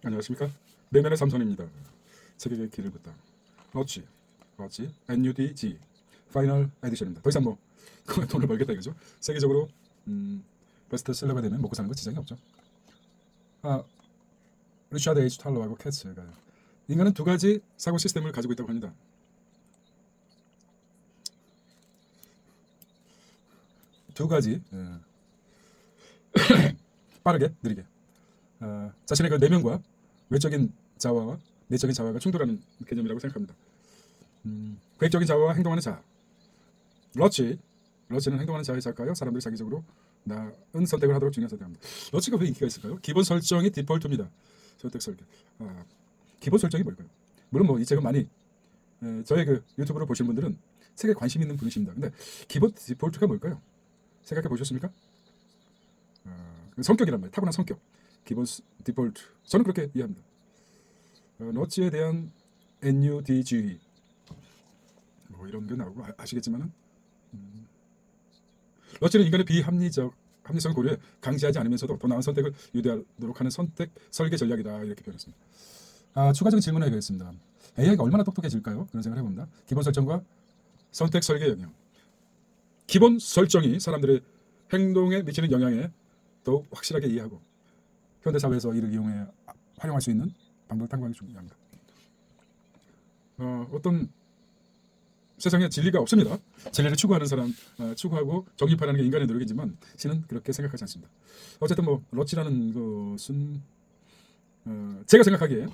안녕하십니까? 내면의 삼성입니다. 세계의 길을 걷다. 러치, NUDG, 파이널 에디션입니다. 더 이상 뭐 돈을 벌겠다 이거죠. 세계적으로 베스트셀러가 되면 먹고 사는 거 지장이 없죠. 아, 리차드 H 탈러하고 캐츠가 인간은 두 가지 사고 시스템을 가지고 있다고 합니다. 두 가지 빠르게 느리게 자신의 그 내면과 외적인 자아와 내적인 자아가 충돌하는 개념이라고 생각합니다. 계획적인 자아와 행동하는 자아. 러치는 행동하는 자아의 자일까요? 사람들이 자기적으로 나은 선택을 하도록 중요한 선택합니다. 러치가 왜 인기가 있을까요? 기본 설정이 디폴트입니다. 선택 설계. 기본 설정이 뭘까요? 물론 뭐 이 책은 많이 저의 그 유튜브를 보시는 분들은 책에 관심 있는 분이십니다. 근데 기본 디폴트가 뭘까요? 생각해 보셨습니까? 성격이란 말이에요. 타고난 성격. 기본 디폴트. 저는 그렇게 이해합니다. 러치에 대한 NUDG 뭐 이런 게 나오고 아시겠지만은 러치는 인간의 합리성을 고려해 강제하지 않으면서도 더 나은 선택을 유도하도록 하는 선택 설계 전략이다 이렇게 표현했습니다. 추가적인 질문을 해보겠습니다. AI가 얼마나 똑똑해질까요? 그런 생각을 해봅니다. 기본 설정과 선택 설계 영역. 기본 설정이 사람들의 행동에 미치는 영향에 더욱 확실하게 이해하고 현대 사회에서 이를 이용해 활용할 수 있는 방법을 탐구하는 게 중요합니다. 어떤 세상에 진리가 없습니다. 진리를 추구하는 사람, 추구하고 정립하라는 게 인간의 노력이지만 신은 그렇게 생각하지 않습니다. 어쨌든 뭐 러치라는 것은 제가 생각하기에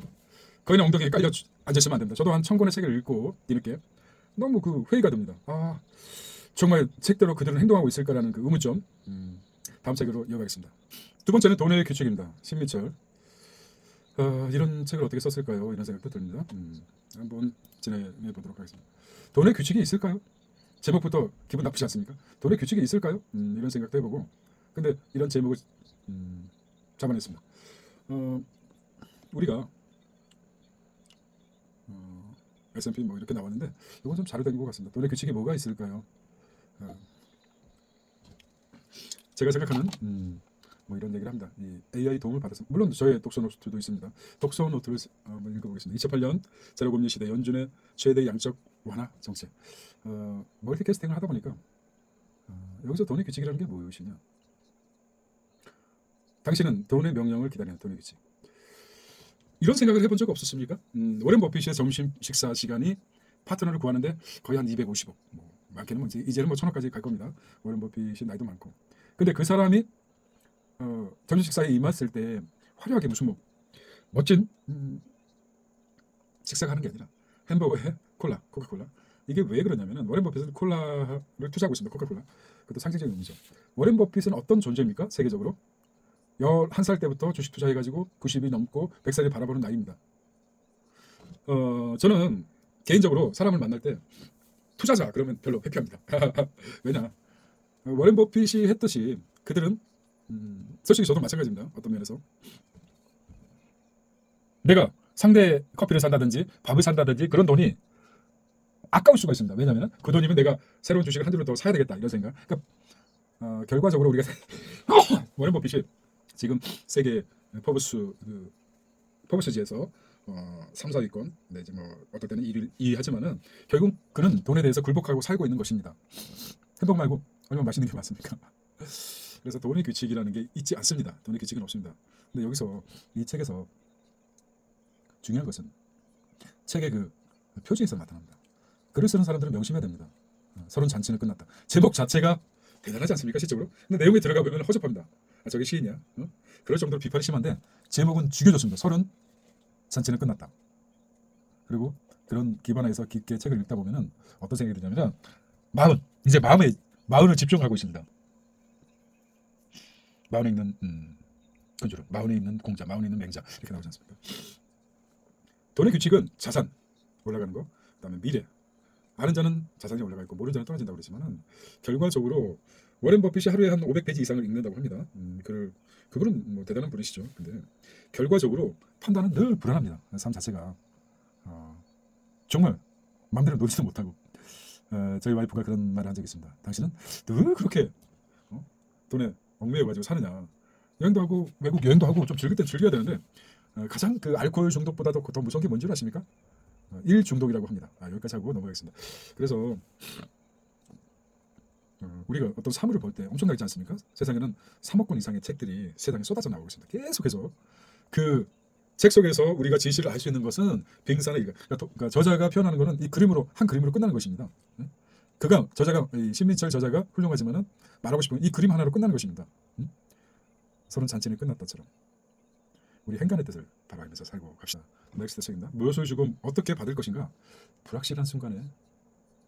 거인의 엉덩이에 깔려 앉아있으면 안 됩니다. 저도 한 1000권의 책을 읽고 뒤늦게 너무 그 회의가 됩니다. 정말 책대로 그들은 행동하고 있을까라는 그 의문점. 다음 책으로 이어가겠습니다. 두 번째는 돈의 규칙입니다. 신미철. 이런 책을 어떻게 썼을까요? 이런 생각도 듭니다. 한번 진행해 보도록 하겠습니다. 돈의 규칙이 있을까요? 제목부터 기분 나쁘지 않습니까? 돈의 규칙이 있을까요? 이런 생각도 해보고 근데 이런 제목을 잡아냈습니다. 우리가 S&P 뭐 이렇게 나왔는데 이건 좀 잘 된 것 같습니다. 돈의 규칙이 뭐가 있을까요? 제가 생각하는 뭐 이런 얘기를 합니다. 이 AI 도움을 받아서 물론 저의 독서 노트도 있습니다. 독서 노트를 한번 읽어보겠습니다. 2008년 제로금리 시대 연준의 최대 양적 완화 정책. 멀티캐스팅을 하다 보니까 여기서 돈의 규칙이라는 게 무엇이냐? 당신은 돈의 명령을 기다리는 돈의 규칙. 이런 생각을 해본 적 없었습니까? 워렌 버핏의 점심 식사 시간이 파트너를 구하는데 거의 한 250억, 뭐 많게는 뭐 이제는 뭐 1000억까지 갈 겁니다. 워렌 버핏이 나이도 많고. 근데 그 사람이 점심 식사에 임했을 때 화려하게 무슨 뭐 멋진 식사가 하는 게 아니라 햄버거에 콜라, 코카콜라. 이게 왜 그러냐면은 워렌 버핏은 콜라를 투자하고 있습니다. 코카콜라. 그것도 상징적인 의미죠. 워렌 버핏은 어떤 존재입니까? 세계적으로 11살 때부터 주식 투자해가지고 90이 넘고 100살이 바라보는 나이입니다. 저는 개인적으로 사람을 만날 때 투자자 그러면 별로 회피합니다. 왜냐? 워렌 버핏이 했듯이 그들은 솔직히 저도 마찬가지입니다. 어떤 면에서 내가 상대 커피를 산다든지 밥을 산다든지 그런 돈이 아까울 수가 있습니다. 왜냐하면 그 돈이면 내가 새로운 주식을 한두 번 더 사야 되겠다 이런 생각. 그러니까 결과적으로 우리가 워렌 버핏이 지금 세계 포브스지에서 3, 4위권, 네, 이제 뭐 어떨 때는 2위 하지만은 결국 그는 돈에 대해서 굴복하고 살고 있는 것입니다. 햄버거 말고 얼마나 맛있는 게 많습니까? 그래서 돈의 규칙이라는 게 있지 않습니다. 돈의 규칙은 없습니다. 근데 여기서 이 책에서 중요한 것은 책의 그 표지에서 나타납니다. 글을 쓰는 사람들은 명심해야 됩니다. 서른 잔치는 끝났다. 제목 자체가 대단하지 않습니까? 실적으로. 근데 내용에 들어가 보면 허접합니다. 저게 시인이야? 그럴 정도로 비판이 심한데 제목은 죽여줬습니다. 서른 잔치는 끝났다. 그리고 그런 기반에서 깊게 책을 읽다 보면은 어떤 생각이 드냐면 이제 마흔을 집중하고 있습니다. 마흔에 있는 건주로, 마흔에 있는 공자, 마흔에 있는 맹자 이렇게 나오지 않습니까? 돈의 규칙은 자산 올라가는 거, 그다음에 미래. 아는 자는 자산이 올라가 있고 모르는 자는 떨어진다고 그러지만은 결과적으로 워렌 버핏이 하루에 한 500페이지 이상을 읽는다고 합니다. 그분은 뭐 대단한 분이시죠. 근데 결과적으로 판단은 늘 불안합니다. 삶 자체가 정말 마음대로 놀지도 못하고 저희 와이프가 그런 말을 한 적이 있습니다. 당신은 늘 그렇게 돈에 얽매여 가지고 사느냐. 여행도 하고 외국 여행도 하고 좀 즐길 땐 즐겨야 되는데 가장 그 알코올 중독보다도 더 무서운 게 뭔지 아십니까? 일 중독이라고 합니다. 여기까지 하고 넘어가겠습니다. 그래서 우리가 어떤 사물을 볼 때 엄청나지 않습니까? 세상에는 3억 권 이상의 책들이 세상에 쏟아져 나오고 있습니다. 계속해서 그 책 속에서 우리가 진실을 알 수 있는 것은 빙산의 일. 그러니까 저자가 표현하는 것은 이 그림으로 한 그림으로 끝나는 것입니다. 그가 저자가 이 신민철 저자가 훌륭하지만은 말하고 싶은 이 그림 하나로 끝나는 것입니다. 서른 잔치는 끝났다처럼 우리 행간의 뜻을 바라면서 살고 갑시다. 넥스트 책입니다. 무엇을 주고 어떻게 받을 것인가? 불확실한 순간에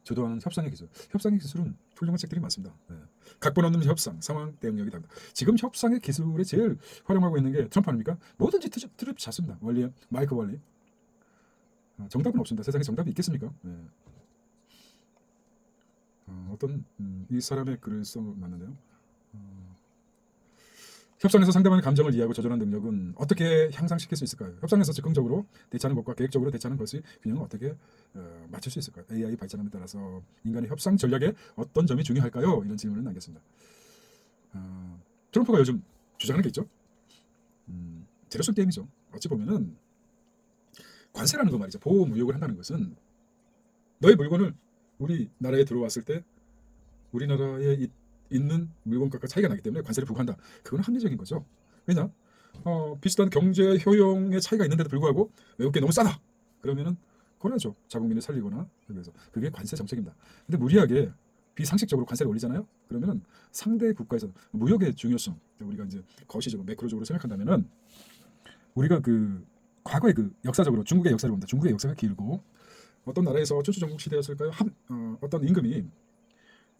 주도하는 협상의 기술. 협상의 기술은 훌륭한 책들이 많습니다. 각본 없는 협상, 상황 대응력이 다릅니다. 지금 협상의 기술에 제일 활용하고 있는 게 트럼프 아닙니까? 뭐든지 트립 잡습니다. 원리, 마이크 원리. 정답은 없습니다. 세상에 정답이 있겠습니까? 어떤 이 사람의 글을 써놨는데요. 협상에서 상대방의 감정을 이해하고 조절하는 능력은 어떻게 향상시킬 수 있을까요? 협상에서 즉흥적으로 대처하는 것과 계획적으로 대처하는 것의 균형을 어떻게 맞출 수 있을까요? AI 발전함에 따라서 인간의 협상 전략에 어떤 점이 중요할까요? 이런 질문을 남겼습니다. 트럼프가 요즘 주장하는 게 있죠. 제로섬 게임이죠. 어찌 보면은 관세라는 거 말이죠. 보호 무역을 한다는 것은 너의 물건을 우리나라에 들어왔을 때 우리나라에 있는 물건값과 차이가 나기 때문에 관세를 부과한다. 그건 합리적인 거죠. 왜냐? 비슷한 경제 효용의 차이가 있는데도 불구하고 외국계 너무 싸다. 그러면은 권하죠. 자국민을 살리거나. 그래서 그게 관세 정책입니다. 근데 무리하게 비상식적으로 관세를 올리잖아요. 그러면은 상대 국가에서 무역의 중요성, 우리가 이제 거시적으로 매크로적으로 생각한다면은 우리가 그 과거에 그 역사적으로 중국의 역사를 봅니다. 중국의 역사가 길고 어떤 나라에서 춘추전국 시대였을까요? 어떤 임금이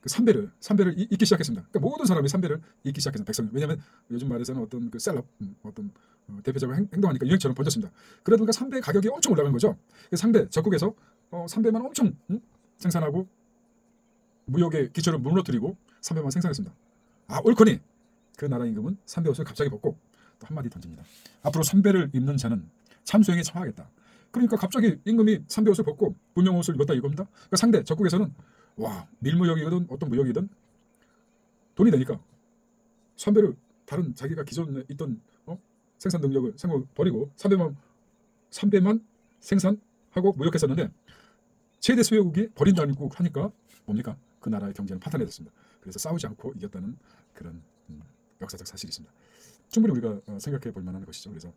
그 삼배를 잊기 시작했습니다. 그러니까 모든 사람이 삼배를 잊기 시작했습니다. 백성. 왜냐하면 요즘 말에서는 어떤 그 셀럽, 어떤 대표적으로 행동하니까 유행처럼 번졌습니다. 그러다 보니까 삼배 가격이 엄청 올라간 거죠. 삼배 적국에서 삼배만 엄청 생산하고 무역의 기초를 무너뜨리고 삼배만 생산했습니다. 옳거니 그 나라 임금은 삼배 옷을 갑자기 벗고 또 한마디 던집니다. 앞으로 삼배를 입는 자는 참수행에 처하겠다. 그러니까 갑자기 임금이 삼배 옷을 벗고 군용 옷을 입었다 이겁니다. 그러니까 상대 적국에서는 밀무역이든 어떤 무역이든 돈이 되니까 삼배를 다른 자기가 기존에 있던 생산 능력을 버리고 삼배만 생산하고 무역했었는데 최대 수요국이 버린다고 하니까 뭡니까? 그 나라의 경제는 파탄해졌습니다. 그래서 싸우지 않고 이겼다는 그런 역사적 사실이 있습니다. 충분히 우리가 생각해 볼 만한 것이죠. 그래서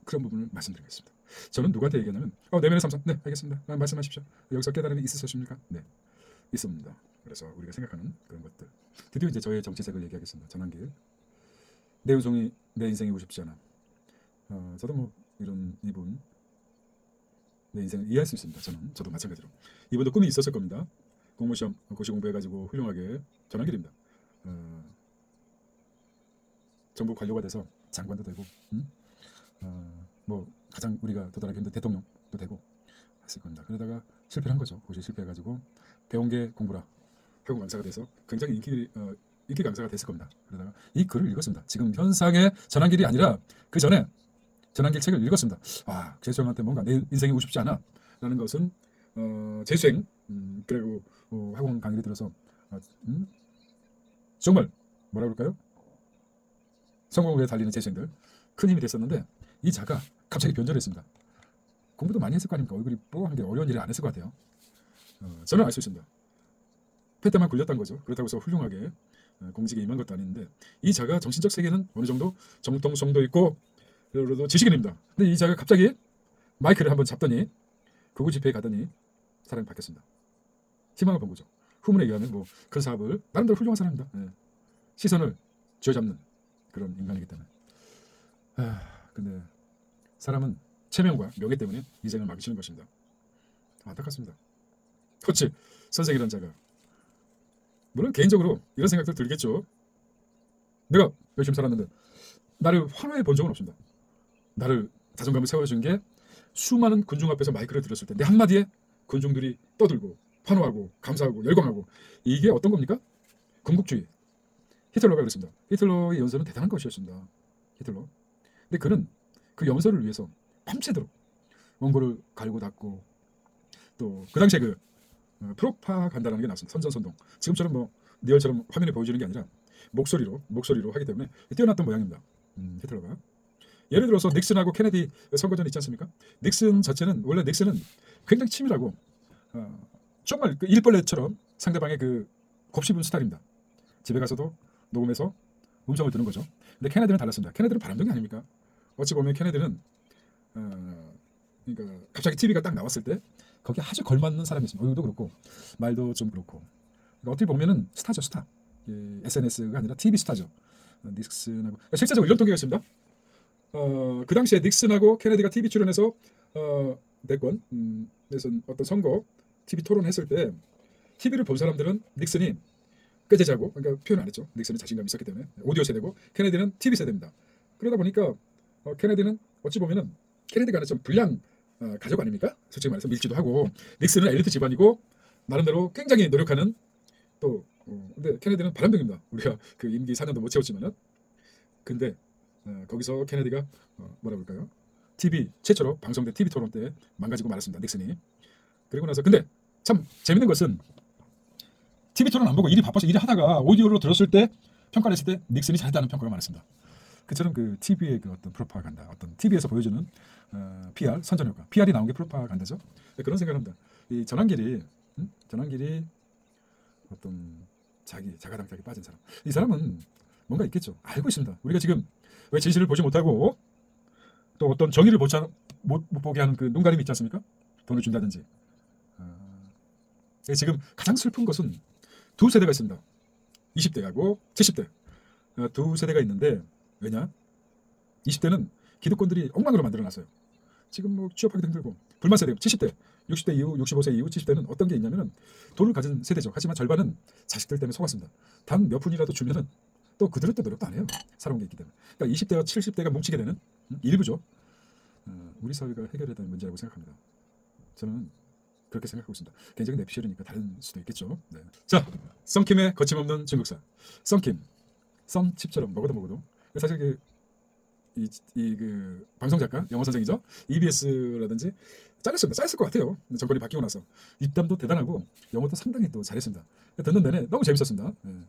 그런 부분을 말씀드리겠습니다. 저는 누구한테 얘기하냐면 내면의 삼성. 네, 알겠습니다. 말씀하십시오. 여기서 깨달음이 있으셨습니까? 네, 있습니다. 그래서 우리가 생각하는 그런 것들. 드디어 이제 저의 정치색을 얘기하겠습니다. 전환길. 내 운송이 내 인생이고 싶지 않아. 저도 뭐 이런 이분 내 인생을 이해할 수 있습니다. 저도 마찬가지로. 이분도 꿈이 있었을 겁니다. 공무시험 고시 공부해가지고 훌륭하게 전환길입니다. 정부 관료가 돼서 장관도 되고, 뭐 가장 우리가 도달하기 힘든 대통령도 되고 했을 겁니다. 그러다가 실패를 한 거죠. 고시 실패해가지고 배운 게 공부라 하고 강사가 돼서 굉장히 인기 강사가 됐을 겁니다. 그러다가 이 글을 읽었습니다. 지금 현상의 전환길이 아니라 그 전에 전환길 책을 읽었습니다. 재수형한테 뭔가 내 인생이 오고 싶지 않아 라는 것은 재수행 그리고 학원 강의를 들어서 정말 뭐라 그럴까요? 성공을 위해 달리는 재수생들 큰 힘이 됐었는데 이 자가 갑자기 변절을 했습니다. 공부도 많이 했을 거 아닙니까? 얼굴이 뽀하는 게 어려운 일을 안 했을 것 같아요. 저는 알 수 있습니다. 패때만 굴렸다는 거죠. 그렇다고 해서 훌륭하게 공직에 임한 것도 아닌데 이 자가 정신적 세계는 어느 정도 정통성도 있고 그래도 지식인입니다. 근데 이 자가 갑자기 마이크를 한번 잡더니 극우 집회에 가더니 사람이 바뀌었습니다. 희망을 본 거죠. 후문에 의하면 뭐 그 사업을 나름대로 훌륭한 사람입니다. 시선을 쥐어잡는 그런 인간이기 때문에. 근데 사람은 체면과 명예 때문에 인생을 막으시는 것입니다. 안타깝습니다. 그렇지. 선생이라는 자가 물론 개인적으로 이런 생각도 들겠죠. 내가 열심히 살았는데 나를 환호해 본 적은 없습니다. 나를 자존감을 세워준 게 수많은 군중 앞에서 마이크를 들었을 때 내 한마디에 군중들이 떠들고 환호하고 감사하고 열광하고 이게 어떤 겁니까? 군국주의. 히틀러가 그랬습니다. 히틀러의 연설은 대단한 것이었습니다. 히틀러. 근데 그는 그 연설을 위해서 밤새도록 원고를 갈고 닦고 또 그 당시에 그 프로파간다라는 게 나왔습니다. 선전선동. 지금처럼 뭐 리얼처럼 화면에 보여주는 게 아니라 목소리로 하기 때문에 뛰어났던 모양입니다. 히틀러가. 예를 들어서 닉슨하고 케네디 선거전 있지 않습니까? 닉슨 자체는 원래 닉슨은 굉장히 치밀하고 정말 그 일벌레처럼 상대방의 그 곱씹은 스타일입니다. 집에 가서도 녹음해서 음성을 듣는 거죠. 근데 케네디는 달랐습니다. 케네디는 바람둥이 아닙니까? 어찌 보면 케네디는 그러니까 갑자기 TV가 딱 나왔을 때 거기에 아주 걸맞는 사람이었습니다. 얼굴도 그렇고 말도 좀 그렇고 그러니까 어떻게 보면은 스타죠, 스타. SNS가 아니라 TV 스타죠. 닉슨하고 실제적으로 이런 통계가 있습니다. 그 당시에 닉슨하고 케네디가 TV 출연해서 대권 에서 어떤 선거 TV 토론했을 때 TV를 본 사람들은 닉슨이 꾀재자고 그러니까 표현 안 했죠. 닉슨은 자신감이 있었기 때문에 오디오 세대고 케네디는 TV 세대입니다. 그러다 보니까 케네디는 어찌 보면은 케네디가 좀 불량 가족 아닙니까? 솔직히 말해서 밀지도 하고 닉슨은 엘리트 집안이고 나름대로 굉장히 노력하는 또 근데 케네디는 바람둥입니다. 우리가 그 임기 4년도 못 채웠지만은 근데 거기서 케네디가 뭐라 그럴까요? TV 최초로 방송된 TV 토론 때 망가지고 말았습니다. 닉슨이. 그리고 나서 근데 참 재밌는 것은 TV 토론 안 보고 일이 바빠서 일을 하다가 오디오로 들었을 때 평가를 했을 때 닉슨이 잘했다는 평가가 많았습니다. 그처럼 그 TV의 그 어떤 프로파간다, 어떤 TV에서 보여주는 PR 선전 효과, PR이 나온 게 프로파간다죠. 그런 생각합니다. 이 전환길이 어떤 자가당착에 빠진 사람. 이 사람은 뭔가 있겠죠. 알고 있습니다. 우리가 지금 왜 진실을 보지 못하고 또 어떤 정의를 못 보게 하는 그 눈가림이 있지 않습니까? 돈을 준다든지. 지금 가장 슬픈 것은 두 세대가 있습니다. 20대하고 70대 두 세대가 있는데 왜냐? 20대는 기득권들이 엉망으로 만들어놨어요. 지금 뭐 취업하기도 힘들고 불만 세대 70대 60대 이후 65세 이후 70대는 어떤 게 있냐면은 돈을 가진 세대죠. 하지만 절반은 자식들 때문에 속았습니다. 단 몇 푼이라도 주면은 또 그들은 또 노력도 안 해요. 살아온 게 있기 때문에. 그러니까 20대와 70대가 뭉치게 되는 일부죠. 우리 사회가 해결해야 되는 문제라고 생각합니다. 저는 그렇게 생각하고 있습니다. 개인적인 내피셜이니까 다른 수도 있겠죠. 네. 자, 썬킴의 거침없는 중국사. 썬킴, 썬칩처럼 먹어도 사실 그 방송 작가, 영어 선생이죠. EBS라든지 잘렸을 것 같아요. 정권이 바뀌고 나서 입담도 대단하고 영어도 상당히 또 잘했습니다. 듣는 내내 너무 재밌었습니다. 네.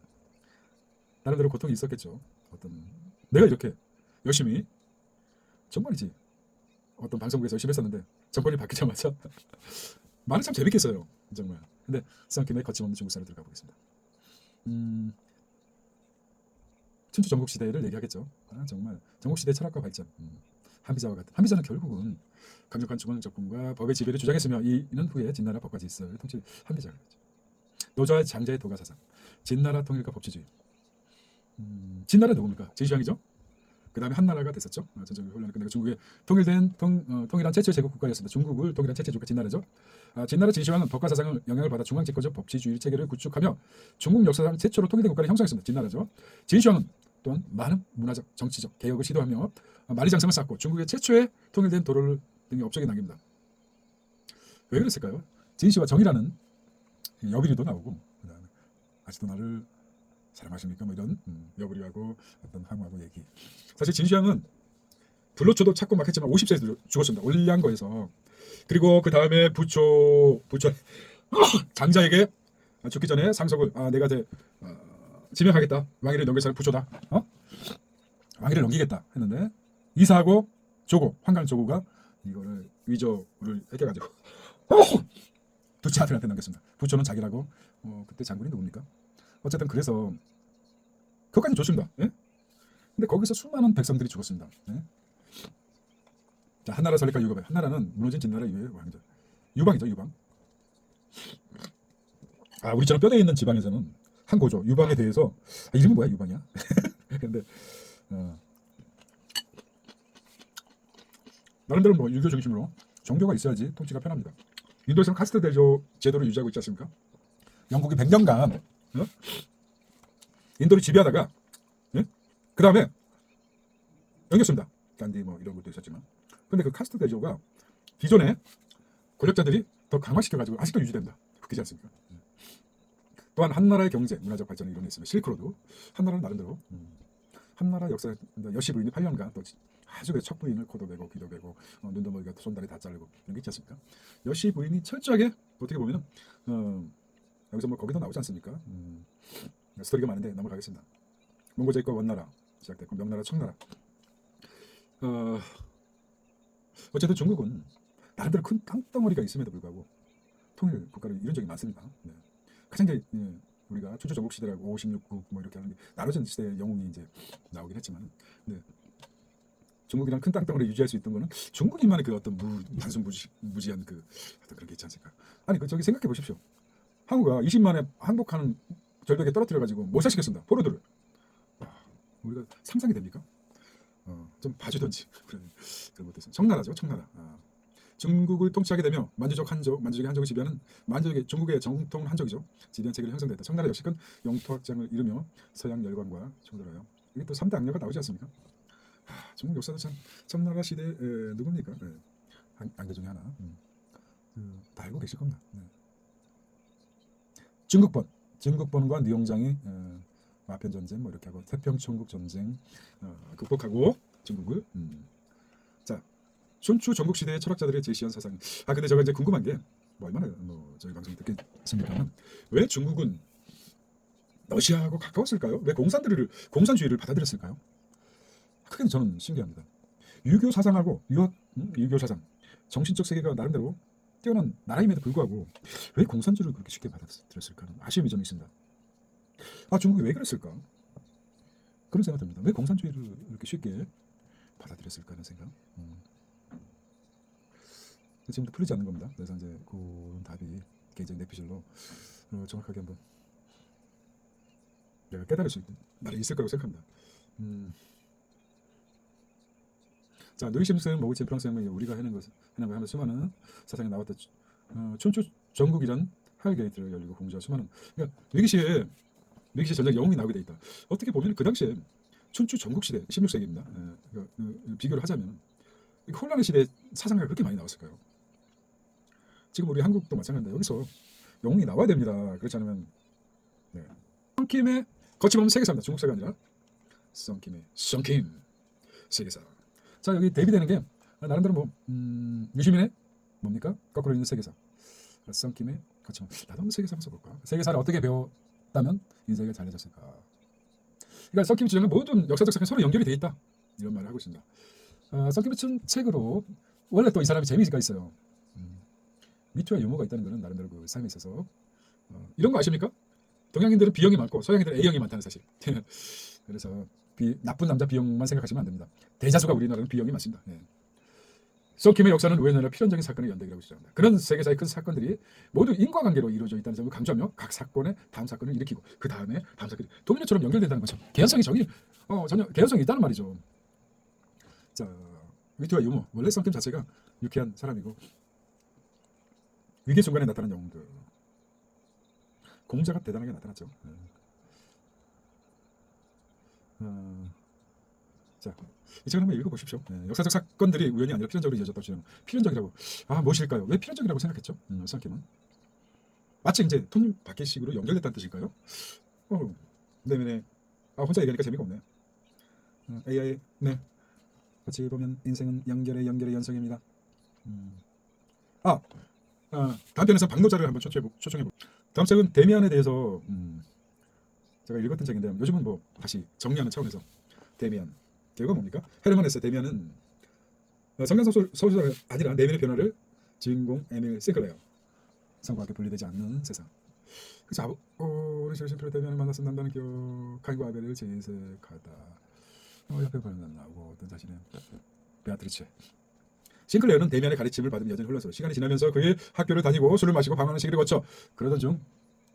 나름대로 고통이 있었겠죠. 어떤 내가 이렇게 열심히 정말이지 어떤 방송국에서 열심히 했었는데 정권이 바뀌자마자 말은 참 재밌게 했어요. 정말. 근데 썬킴의 거침없는 중국사를 들어가 보겠습니다. 춘추 전국시대를 얘기하겠죠. 정말 전국시대 철학과 발전. 한비자와 같은. 한비자는 결국은 강력한 중앙 접근과 법의 지배를 주장했으며 이는 후에 진나라 법과 질서를 통치 한비자가 그랬죠. 노자와 장자의 도가 사상. 진나라 통일과 법치주의. 진나라 누굽니까? 진시황이죠. 그 다음에 한나라가 됐었죠. 전쟁의 혼란을 끝내고 중국의 통일한 최초의 제국 국가였습니다. 중국을 통일한 최초의 국가 진나라죠. 진나라 진시황은 법과 사상을 영향을 받아 중앙 집권적 법치주의 체계를 구축하며 중국 역사상 최초로 통일된 국가를 형성했습니다. 진나라죠. 진시황은 또한 많은 문화적, 정치적 개혁을 시도하며 만리장성을 쌓고 중국의 최초의 통일된 도를 등의 업적에 남깁니다. 왜 그랬을까요? 진시와 정이라는 여비리도 나오고 그다음에 아직도 나를 사랑하십니까? 뭐 이런 여부리하고 어떤 항우하고 얘기. 사실 진시황은 불로초도 찾고 막 했지만 50세에 죽었습니다. 올량거에서. 그리고 그 다음에 부초 장자에게 죽기 전에 상속을 내가 지명하겠다. 왕위를 넘길 사람 부초다. 왕위를 넘기겠다 했는데 이사하고 조고 황강 조고가 이거를 위조를 해가지고 두째 아들한테 넘겼습니다. 부초는 자기라고. 그때 장군이 누굽니까? 어쨌든 그래서 그것까지 좋습니다. 예? 근데 거기서 수많은 백성들이 죽었습니다. 예? 자, 한나라 설립과 유고배. 한나라는 무너진 진나라 이후의 왕이죠. 유방이죠, 유방. 우리처럼 뼈대에 있는 지방에서는 한 고조 유방에 대해서 이름이 뭐야, 유방이야? 근데 나름대로 뭐 유교 중심으로 종교가 있어야지 통치가 편합니다. 인도에서는 카스트 대조 제도를 유지하고 있지 않습니까? 영국이 100년간 인도를 지배하다가 그 다음에 넘겼습니다. 간디 뭐 이런 것도 있었지만 근데 그 카스트 대조가 기존의 권력자들이 더 강화시켜가지고 아직도 유지됩니다. 웃기지 않습니까? 또한 한나라의 경제, 문화적 발전을 이뤄냈으며 실크로드 한나라는 나름대로 한나라 역사 여시 부인이 8년간 또 아주 그 척부인을 코도 베고 귀도 베고 눈도 머리가 손다리 다 자르고 이런 게 있지 않습니까? 여시 부인이 철저하게 어떻게 보면은 여기서 뭐 거기도 나오지 않습니까? 스토리가 많은데 넘어가겠습니다. 몽고제국과 원나라 시작됐고 명나라, 청나라 어, 어쨌든 중국은 나름대로 큰 땅덩어리가 있음에도 불구하고 통일 국가를 이룬 적이 많습니다. 네. 가장 우리가 춘추 전국 시대라고 56국 뭐 이렇게 하는데 나눠진 시대의 영웅이 이제 나오긴 했지만, 네. 중국이랑 큰 땅덩어리 유지할 수 있던 거는 중국인만의 그 어떤 단순 무지한 그 어떤 그런 게 있지 않습니까? 아니 그 저기 생각해 보십시오. 한국가 20만에 항복하는 절벽에 떨어뜨려 가지고 몰살시켰습니다. 포로들을. 우리가 상상이 됩니까? 좀 봐주던지 그런 것도 있어요. 청나라죠, 청나라. 중국을 통치하게 되며 만주족의 한족을 지배하는 만주족의 중국의 정통 한족이죠. 지배한 체계를 형성됐다. 청나라 역시 큰 영토 확장을 이루며 서양 열강과 충돌하여 이게 또 3대 악녀가 나오지 않습니까? 중국 역사도 참 청나라 시대 누굽니까? 안개 중에 하나. 다 알고 계실 겁니다. 네. 중국본과 뉴용장이 아편 전쟁 뭐 이렇게 하고 태평천국 전쟁 극복하고 중국을 자 춘추 전국 시대의 철학자들이 제시한 사상. 근데 제가 이제 궁금한 게 뭐 얼마나 저희 방송 듣겠습니까만 왜 중국은 러시아하고 가까웠을까요? 왜 공산주의를 받아들였을까요? 크게 저는 신기합니다. 유교 사상하고 유교 사상, 정신적 세계가 나름대로 뛰어난 나라임에도 불구하고 왜 공산주의를 그렇게 쉽게 받아들였을까 하는 아쉬움이 저는 있습니다. 중국이 왜 그랬을까? 그런 생각 듭니다. 왜 공산주의를 이렇게 쉽게 받아들였을까 하는 생각. 지금도 풀리지 않는 겁니다. 그래서 이제 그런 답이 개인적인 내피셜로 정확하게 한번 내가 깨달을 수 있는 날이 있을 거라고 생각합니다. 자, 누이 심슨, 모그치, 프랑스 혁명이 우리가 해낸 거 하면 수많은 사상에 나왔던 춘추 전국이란 하이게이트를 열리고 공주와 수많은 그러니까 위기시에 전쟁 영웅이 나오게 돼 있다. 어떻게 보면 그 당시에 춘추 전국 시대 16세기입니다. 비교를 하자면 혼란의 시대 사상가가 그렇게 많이 나왔을까요? 지금 우리 한국도 마찬가지인데 여기서 영웅이 나와야 됩니다. 그렇지 않으면 썬킴의 거침없는 세계사입니다. 중국사가 아니라 썬킴의 썬킴 세계사. 자, 여기 대비되는 게 나름대로 뭐 유시민의 뭡니까? 거꾸로 있는 세계사. 썬킴의 거침없는 나도 한번 세계사 한번 써볼까? 세계사를 어떻게 배웠다면 인생이 잘해졌을까? 그러니까 썬킴 주장은 모든 역사적 사건이 서로 연결이 돼 있다. 이런 말을 하고 있습니다. 썬킴의 책으로 원래 또 이 사람이 재미가 있어요. 미투와 유머가 있다는 것은 나름대로 그 삶에 있어서 이런 거 아십니까? 동양인들은 B형이 많고 서양인들은 A형이 많다는 사실. 그래서 나쁜 남자 B형만 생각하시면 안 됩니다. 대다수가 우리나라는 B형이 많습니다. 썬킴의 역사는 우연이나 필연적인 사건의 연대기라고 주장합니다. 그런 세계사의 큰 사건들이 모두 인과관계로 이루어져 있다는 점을 강조하며 각 사건의 다음 사건을 일으키고 그 다음에 다음 사건이 도미노처럼 연결된다는 거죠. 개연성이 전혀 개연성이 있다는 말이죠. 자, 미투와 유머. 원래 썬킴 자체가 유쾌한 사람이고 위기 순간에 나타난 영웅들. 공자가 대단하게 나타났죠. 자, 이 책을 한번 읽어보십시오. 역사적 사건들이 우연이 아니라 필연적으로 이어졌다고 주장. 필연적이라고. 무엇일까요? 왜 필연적이라고 생각했죠? 썬킴은 마치 이제 톤님밖의식으로 연결됐다는 뜻일까요? 네네. 혼자 얘기하니까 재미가 없네. AI 네. 같이 보면 인생은 연결의 연성입니다. 다음 편에서 박노자를 한번 초청해볼게요. 다음 책은 데미안에 대해서 제가 읽었던 책인데요. 요즘은 뭐 다시 정리하는 차원에서 데미안. 결과가 뭡니까? 헤르만 헤세 데미안은 성경 소설가 아니라 내면의 변화를 주인공 에밀 싱클레어 성과학에 분리되지 않는 세상. 그래서 오랜 시간 심표로 데미안을 만났은 남자는 기억 카인과 아벨을 재해석하다. 옆에 발견나고 어떤 자신의 베아트리체. 싱클레어는 데미안의 가르침을 받으며 여전히 흘러서 시간이 지나면서 그의 학교를 다니고 술을 마시고 방황하는 시기를 거쳐 그러던 중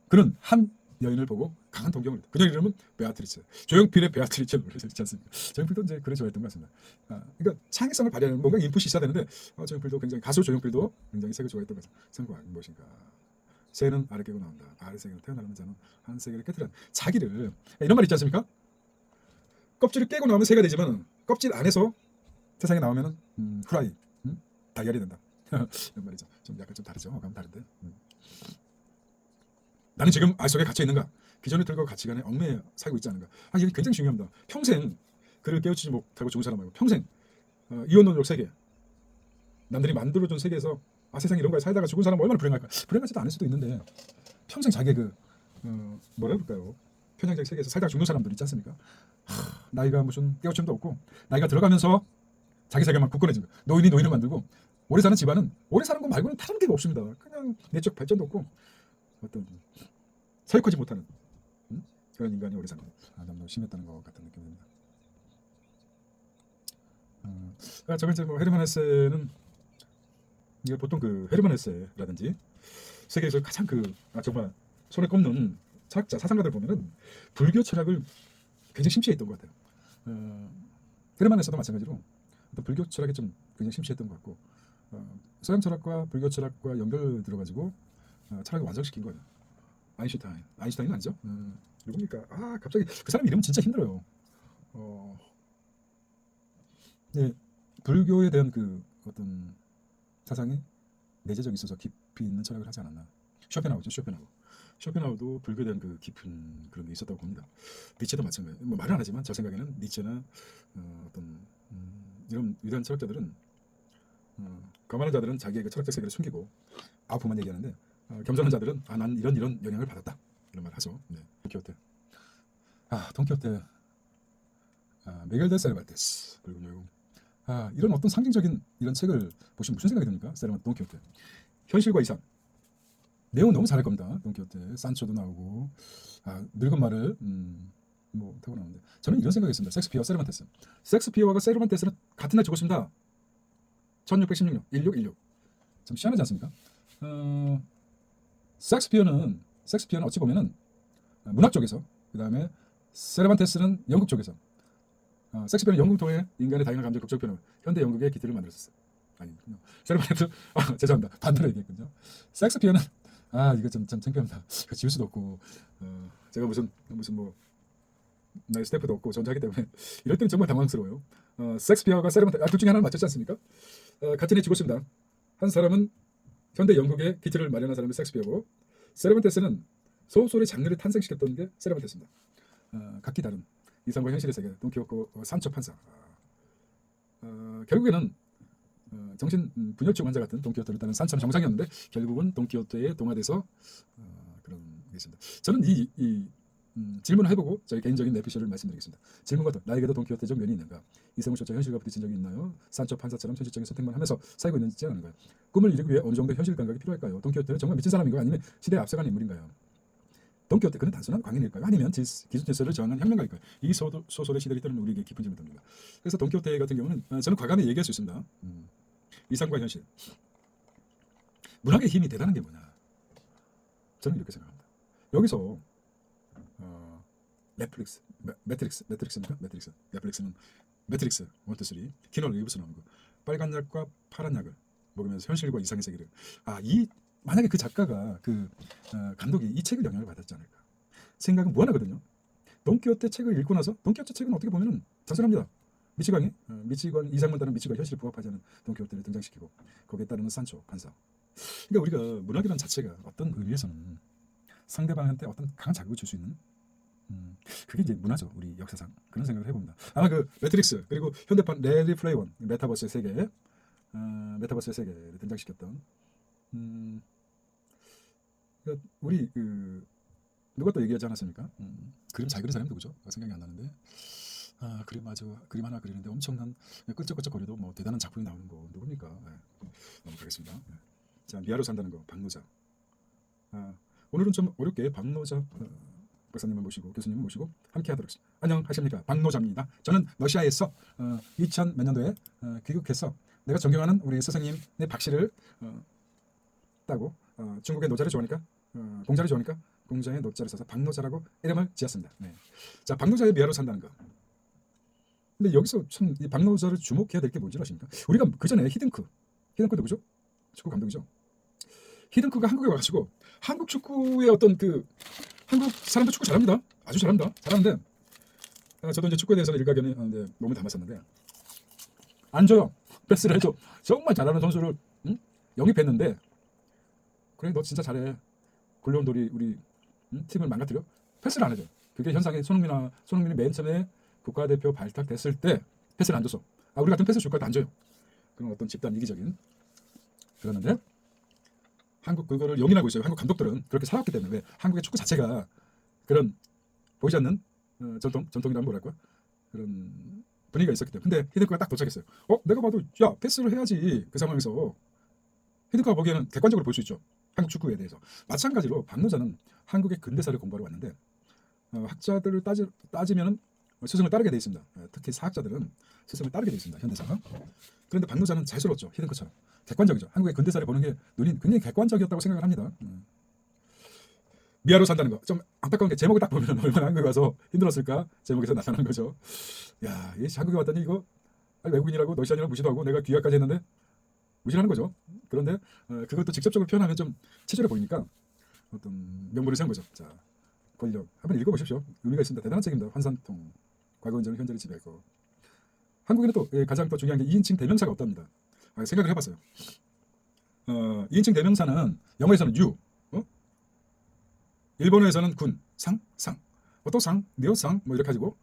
그는 한 여인을 보고 강한 동경을 그녀의 이름은 베아트리체. 조용필의 베아트리체 노래를 듣지 않습니까? 조용필도 이제 그래 좋아했던 것 같습니다. 그러니까 창의성을 발휘하는 뭔가 인풋이 있어야 되는데 조용필도 굉장히 가수 조용필도 굉장히 색을 좋아했던 것을 선구한 무엇인가. 새는 알을 깨고 나온다. 알의 세계로 태어나는 자는 한 세계를 깨뜨려. 자기를 이런 말 있지 않습니까? 껍질을 깨고 나오면 새가 되지만 껍질 안에서 세상에 나오면은 후라이 달걀이 된다. 이런 말이죠. 좀 약간 좀 다르죠. 어감 다른데. 나는 지금 알 속에 갇혀 있는가? 기존의 틀과 가치관에 얽매여 살고 있지 않은가? 이게 굉장히 중요합니다. 평생 그를 깨우치지 못하고 죽은 사람 말고 평생 이혼론적 세계, 남들이 만들어준 세계에서 세상에 이런 거에 살다가 죽은 사람은 얼마나 불행할까? 불행하지도 않을 수도 있는데 평생 자기의 뭐라 그럴까요? 편향적 세계에서 살다가 죽는 사람들 있지 않습니까? 나이가 무슨 깨우침도 없고 나이가 들어가면서 자기 세계만 굳건해진 거. 노인이 노인을 만들고 오래 사는 집안은 오래 사는 것 말고는 다른 게 없습니다. 그냥 내적 발전도 없고 어떤 사육하지 못하는 그런 인간이 오래 사는 거. 너무 심했다는 것 같은 느낌이 듭니다. 저는 이제 뭐 헤르만 헤세는 이게 보통 그 헤르만 헤세라든지 세계에서 가장 정말 손에 꼽는 철학자 사상가들 보면은 불교 철학을 굉장히 심취했던 것 같아요. 헤르만 헤세도 마찬가지로 어떤 불교 철학이 좀 굉장히 심취했던 것 같고 서양 철학과 불교 철학과 연결 들어가지고 철학을 완성시킨 거예요. 아인슈타인은 아니죠? 누굽니까? 갑자기 그 사람 이름은 진짜 힘들어요. 네, 불교에 대한 그 어떤 사상이 내재적 있어서 깊이 있는 철학을 하지 않았나. 쇼펜하우죠, 쇼펜하우도 불교에 대한 그 깊은 그런 게 있었다고 봅니다. 니체도 마찬가지예요. 뭐 말은 안 하지만 저 생각에는 니체나 어떤 이런 위대한 철학자들은 거만한 자들은 자기의 그 철학적 세계를 숨기고 아픔만 얘기하는데 겸손한 자들은 난 이런 영향을 받았다 이런 말 하죠. 네. 돈키호테 미겔 데 세르반테스 그리고 이런 어떤 상징적인 이런 책을 보시면 무슨 생각이 듭니까? 돈키호테 현실과 이상 내용 너무 잘할 겁니다. 돈키호테 산초도 나오고 늙은 말을 뭐 타고 나오는데 저는 이런 생각했습니다. 섹스피어와 세르반테스. 섹스피어와 세르반테스는 같은 날 죽었습니다. 1616년 1616. 좀 희한하지 않습니까? 섹스피어는 어찌 보면은 문학 쪽에서 그 다음에 세르반테스는 영국 쪽에서 섹스피어는 영국 통해 인간의 다양한 감정 극적 표현 현대 영국의 기틀을 만들었어요. 아니군요. 세르반테스 죄송합니다. 반대로 얘기했군요. 섹스피어는 이거 좀 창피합니다. 지울 수도 없고 제가 무슨 뭐 나의 스태프도 없고 전자하기 때문에 이럴 때는 정말 당황스러워요. 섹스피어가 세르반테스 둘 중에 하나는 맞췄지 않습니까? 같은 해 죽었습니다. 한 사람은 현대 영국의 기틀을 마련한 사람이 섹스피어고 세르반테스는 소설의 장르를 탄생시켰던 게 세르반테스입니다. 각기 다른 이상과 현실의 세계 돈키호테 산초 판사. 결국에는 정신 분열증 환자 같은 돈키호테를 따는 산처럼 정상이었는데 결국은 돈키호테에 동화돼서 그런 게 있습니다. 저는 이 질문을 해보고 저희 개인적인 내피셜을 말씀드리겠습니다. 질문과 더 나에게도 돈키호테적 면이 있는가? 이성을 쫓아 현실과 부딪힌 적이 있나요? 산초 판사처럼 현실적인 선택만 하면서 살고 있는지 않은가요? 꿈을 이루기 위해 어느 정도 현실 감각이 필요할까요? 돈키호테는 정말 미친 사람인가요? 아니면 시대에 앞서간 인물인가요? 돈키호테 그는 단순한 광인일까요? 아니면 기존 질서를 저항한 혁명가일까요? 이 소설의 시대를 따르는 우리에게 깊은 질문을 듭니다. 그래서 돈키호테 같은 경우는 저는 과감히 얘기할 수 있습니다. 이상과 현실. 문학의 힘이 대단한 게 뭐냐? 저는 이렇게 생각합니다. 여기서 매트릭스입니까? 넷플릭스는 매트릭스 1, 2, 3 키노 리브스 나오는 거 빨간 약과 파란 약을 먹으면서 현실과 이상의 세계를 만약에 그 작가가 감독이 이 책을 영향을 받았지 않을까 생각은 무한하거든요. 돈키호테 책을 읽고 나서 돈키호테 책은 어떻게 보면은 단순합니다. 미치광이 이상만 따른 미치광이 현실에 부합하지 않은 돈키호테를 등장시키고 거기에 따르는 산초 판사. 그러니까 우리가 문학이라는 자체가 어떤 의미에서는 상대방한테 어떤 강한 자극을 줄 수 있는 그게 이제 문화죠. 우리 역사상 그런 생각을 해봅니다. 그 매트릭스 그리고 현대판 레디 플레이 원 메타버스의 세계를 등장시켰던 우리 누가 또 얘기하지 않았습니까? 그림 잘 그린 사람이 누구죠? 생각이 안 나는데 그림 하나 그리는데 엄청난 끈적끈적거려도 뭐 대단한 작품이 나오는 거 누굽니까? 넘어가겠습니다. 자, 미아로 산다는 거 박노자. 오늘은 좀 어렵게 박노자 박사님을 모시고 교수님을 모시고 함께 하도록 하겠습니다. 안녕하십니까? 박노자입니다. 저는 러시아에서 2000 몇 년도에 귀국해서 내가 존경하는 우리 스승님의 박씨를 따고 중국의 노자를 좋아하니까 공자를 좋아하니까 공자의 노자를 써서 박노자라고 이름을 지었습니다. 네. 자, 박노자의 미아로 산다는 거. 근데 여기서 참 이 박노자를 주목해야 될 게 뭔지 아십니까? 우리가 그 전에 히딩크 누구죠? 축구 감독이죠. 히딩크가 한국에 와가지고 한국 축구의 어떤 한국 사람들 축구 잘합니다. 아주 잘합니다. 잘하는데 저도 이제 축구에 대해서는 일가견이 몸을 담았었는데 안 줘요. 패스를 해도 정말 잘하는 선수를 영입했는데 그래 너 진짜 잘해. 굴려온 돌이 우리 팀을 망가뜨려? 패스를 안 해줘. 그게 현상이 손흥민이 맨 처음에 국가대표 발탁됐을 때 패스를 안 줬어. 우리 같은 패스 줄 것도 안 줘요. 그런 어떤 집단 이기적인 그러는데 한국 그거를 용인하고 있어요. 한국 감독들은 그렇게 살았기 때문에 왜 한국의 축구 자체가 그런 보이지 않는 전통이라면 뭐랄까 그런 분위기가 있었기 때문에. 근데 히딩크가 딱 도착했어요. 내가 봐도 야 패스를 해야지. 그 상황에서 히딩크가 보기에는 객관적으로 볼 수 있죠. 한국 축구에 대해서. 마찬가지로 박노자는 한국의 근대사를 공부하러 왔는데 학자들을 따지면은 스승을 따르게 돼 있습니다. 특히 사학자들은 스승을 따르게 돼 있습니다. 현대사가. 그런데 박노자는 자유스럽죠. 히딩크처럼 객관적이죠. 한국의 근대사를 보는 게 눈이 굉장히 객관적이었다고 생각을 합니다. 미아로 산다는 거 좀 안타까운 게 제목을 딱 보면 얼마나 한국에 와서 힘들었을까 제목에서 나타난 거죠. 야, 이 한국에 왔더니 이거 외국인이라고 러시아인이라고 무시도 하고 내가 귀화까지 했는데 무시하는 거죠. 그런데 그것도 직접적으로 표현하면 좀 치졸해 보이니까 어떤 명분을 세운 거죠. 자, 권력 한번 읽어보십시오. 의미가 있습니다. 대단한 책입니다. 환산통 과거 원전을 현재를 지배했고 한국에는 또 가장 또 중요한 게 2인칭 대명사가 없답니다. 생각을 해봤어요. 2인칭 대명사는 영어에서는 유, 일본어에서는 군, 상, 오토상, 니오상 뭐 이렇게 가지고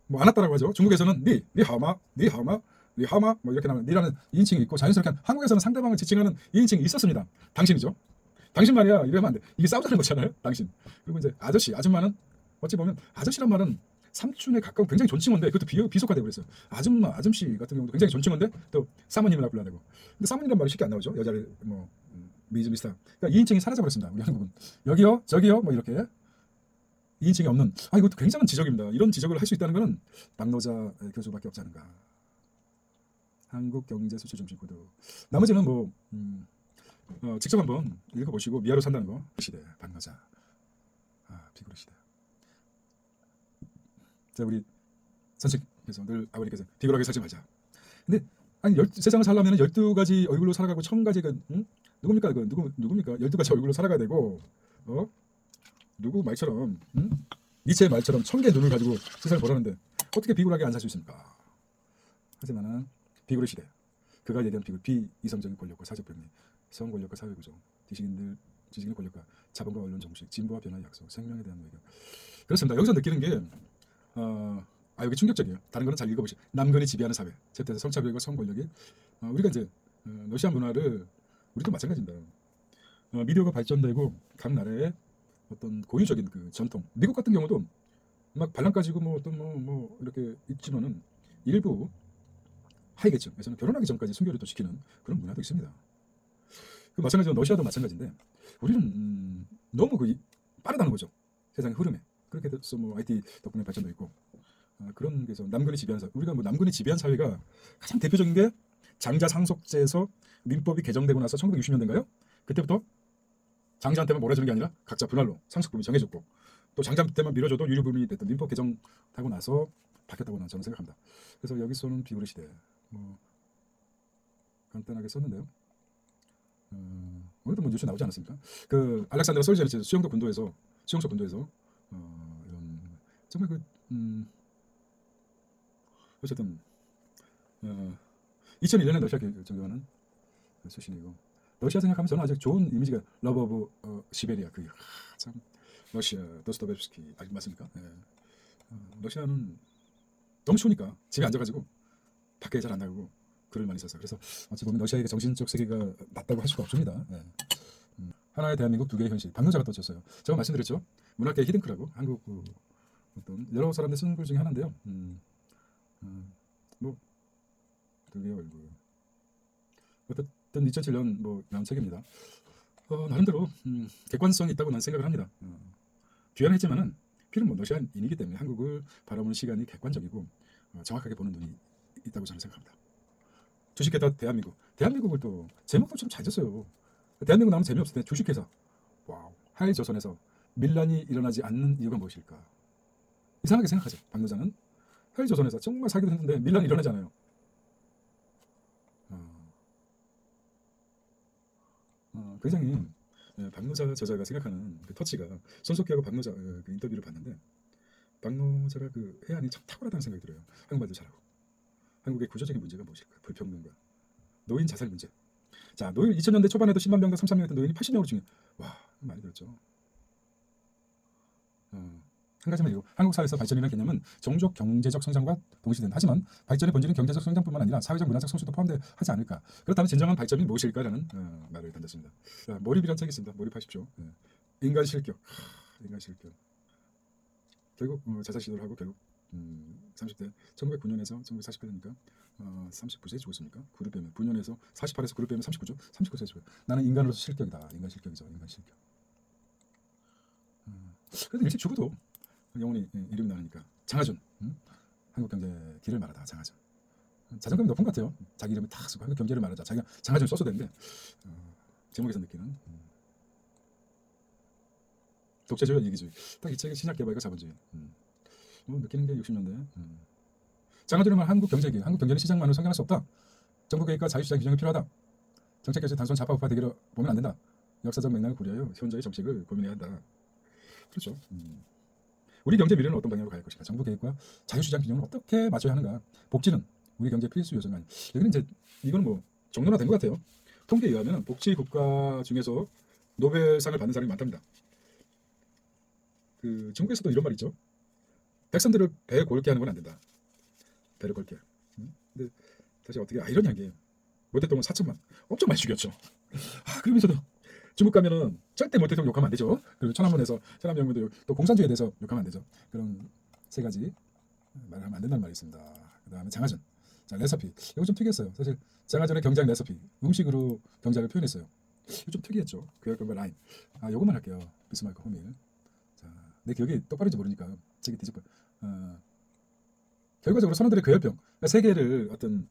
뭐 안 왔다라고 하죠. 중국에서는 니하마 뭐 이렇게 나오는 니라는 2인칭이 있고 자연스럽게 한국에서는 상대방을 지칭하는 2인칭이 있었습니다. 당신이죠. 당신 말이야 이러면 안 돼. 이게 싸우자는 거잖아요. 당신. 그리고 이제 아저씨, 아줌마는 어찌 보면 아저씨란 말은 삼촌에 가까운 굉장히 존칭어인데 그것도 비속화되고 그랬어요. 아줌마, 아줌씨 같은 경우도 굉장히 존칭어인데 또 사모님이라고 불러야 되고. 근데 사모님이란 말이 쉽게 안 나오죠. 여자를 뭐 미스터. 그러니까 2인칭이 사라져버렸습니다. 우리 한국은. 여기요, 저기요, 뭐 이렇게 2인칭이 없는. 이것도 굉장한 지적입니다. 이런 지적을 할 수 있다는 것은 박노자 교수밖에 없지 않은가. 한국경제수출중심코드. 나머지는 뭐 직접 한번 읽어보시고 미아로 산다는 거. 시대 박노자. 비굴의 시대. 자, 우리 선생님께서 늘 아버님께서 비굴하게 살지 말자. 근데 세상을 살려면 12가지 얼굴로 살아가고 1000가지 누굽니까? 누굽니까? 12가지 얼굴로 살아가야 되고 누구 말처럼 니체의 말처럼 1000개의 눈을 가지고 세상을 보라는데 어떻게 비굴하게 안 살 수 있습니까? 하지만은 비굴의 시대. 그가 얘기한 비굴, 비이성적인 권력과 사적 병리, 성권력과 사회구조, 지식인의 권력과 자본과 언론 정식, 진보와 변화의 약속, 생명에 대한 외교. 그렇습니다. 여기서 느끼는 게 여기 충격적이에요. 다른 거는 잘 읽어보시죠. 남근이 지배하는 사회, 제 성차별과 성권력이 우리가 이제 러시아 문화를 우리도 마찬가지입니다. 미디어가 발전되고 각 나라의 어떤 고유적인 그 전통. 미국 같은 경우도 막 반란 가지고 뭐 어떤 뭐 이렇게 있지만은 일부 하이계층에서는 결혼하기 전까지 순교를 또 시키는 그런 문화도 있습니다. 그 마찬가지로 러시아도 마찬가지인데 우리는 너무 빠르다는 거죠. 세상의 흐름에. 그렇게 돼서 뭐 IT 덕분에 발전도 있고 그런 게서 남군이 지배한 사회. 우리가 뭐 남군이 지배한 사회가 가장 대표적인 게 장자 상속제에서 민법이 개정되고 나서 1960년대인가요? 그때부터 장자한테만 몰아주는 게 아니라 각자 분할로 상속분이 정해졌고 또 장자한테만 밀어줘도 유류분이 됐던 민법 개정하고 나서 바뀌었다고 저는 생각합니다. 그래서 여기서는 비굴의 시대 뭐 간단하게 썼는데요. 오늘도 뭐 뉴스 나오지 않았습니까? 그 알렉산드라 솔제니츠 수용소 군도에서 이런 정말 어쨌든 2001년에 러시아 정교하는 수신이고 러시아 생각하면 저는 아직 좋은 이미지가 러브 오브 시베리아 참 러시아 도스토옙스키 맞습니까? 러시아는 너무 추우니까 집에 앉아가지고 밖에 잘 안 나가고 글을 많이 써서 그래서 어찌 보면 러시아의 정신적 세계가 낮다고 할 수가 없습니다. 하나의 대한민국 두 개의 현실 박노자가 떠졌어요. 제가 말씀드렸죠. 문학계 히딩크라고 한국 어떤 여러 사람들 쓰는 글 중에 하나인데요. 뭐 두 개의 얼굴 어쨌든 2007년 뭐 나온 책입니다. 나름대로 객관성이 있다고 난 생각을 합니다. 귀환했지만은 필은 뭐 러시아인이기 때문에 한국을 바라보는 시간이 객관적이고 정확하게 보는 눈이 있다고 저는 생각합니다. 주식회사 대한민국을 또 제목도 좀 잘 졌어요. 대한민국 나오면 재미없을 때 주식회사 와우 하일조선에서 밀란이 일어나지 않는 이유가 무엇일까? 이상하게 생각하죠. 박노자는 하일조선에서 정말 살기도 힘든데 밀란이 일어나지 않아요. 굉장히 박노자 저자가 생각하는 그 터치가 손석희하고 박노자 그 인터뷰를 봤는데 박노자가 그 해안이 참 탁월하다는 생각이 들어요. 한국말도 잘하고 한국의 구조적인 문제가 무엇일까? 불평등과 노인 자살 문제. 자, 노인 2000년대 초반에도 10만 명당 33명이었던 노인이 80명으로 증액. 와, 많이 들었죠. 한 가지만 이거 한국 사회에서 발전이라는 개념은 정족 경제적 성장과 동시된 하지만 발전의 본질은 경제적 성장뿐만 아니라 사회적 문화적 성숙도 포함되지 않을까. 그렇다면 진정한 발전이 무엇일까라는 말을 던졌습니다. 자, 몰입이라는 책이 있습니다. 몰입하십시오. 인간 실격. 인간 실격. 결국 자살 시도를 하고 결국 30대 1909년에서 1948년이니까 39세 죽었습니까? 9를 빼면 9년에서 48에서 9를 빼면 39죠. 39세 죽어요. 나는 인간으로서 실격이다. 인간 실격이죠. 인간 실격. 그래도 일찍 죽어도 영원히 이름이 나니까 장하준. 한국경제 길을 말하다 장하준. 자존감이 높은 것 같아요. 자기 이름을 탁 쓰고 한국경제를 말하자. 자기가 장하준 써도 되는데 제목에서 느끼는 독재주의 얘기주의. 딱 이 책의 신약 개발과 자본주의. 느끼는 게 60년대. 장하준의 말 한국 경제는 시장만으로 성장할 수 없다. 정부 개혁과 자유시장 규정이 필요하다. 정책 결정 단순 좌파 우파 대결로 보면 안 된다. 역사적 맥락을 고려하여 현재의 정책을 고민해야 한다. 그렇죠. 우리 경제 미래는 어떤 방향으로 갈 것인가? 정부 개혁과 자유시장 균형을 어떻게 맞춰야 하는가? 복지는 우리 경제 필수 요소가 아니. 여기는 이제 이거는 뭐 정론화된 것 같아요. 통계에 의하면 복지 국가 중에서 노벨상을 받는 사람이 많답니다. 그 중국에서도 이런 말 있죠. 백성들을 배에 골게 하는 건 안 된다. 배를 걸게. 근데 다시 어떻게 아이러니한 게 모 대통령 4천만 엄청 많이 죽였죠. 그러면서도 중국 가면은 절대 모 대통령 욕하면 안 되죠. 그리고 천안문에서 천안명문도 또 공산주의에 대해서 욕하면 안 되죠. 그런 세 가지 말하면 안 된다는 말이 있습니다. 그다음에 장하준. 자, 레시피. 이거 좀 특이했어요. 사실 장하준의 경제학 레시피. 음식으로 경제학을 표현했어요. 이거 좀 특이했죠. 교육과 라인. 요것만 할게요. 비스마르크 호밀. 자, 내 기억이 똑바른지 모르니까 책이 뒤집어. 결과적으로 선원들의 괴혈병. 그러니까 세계를 어떤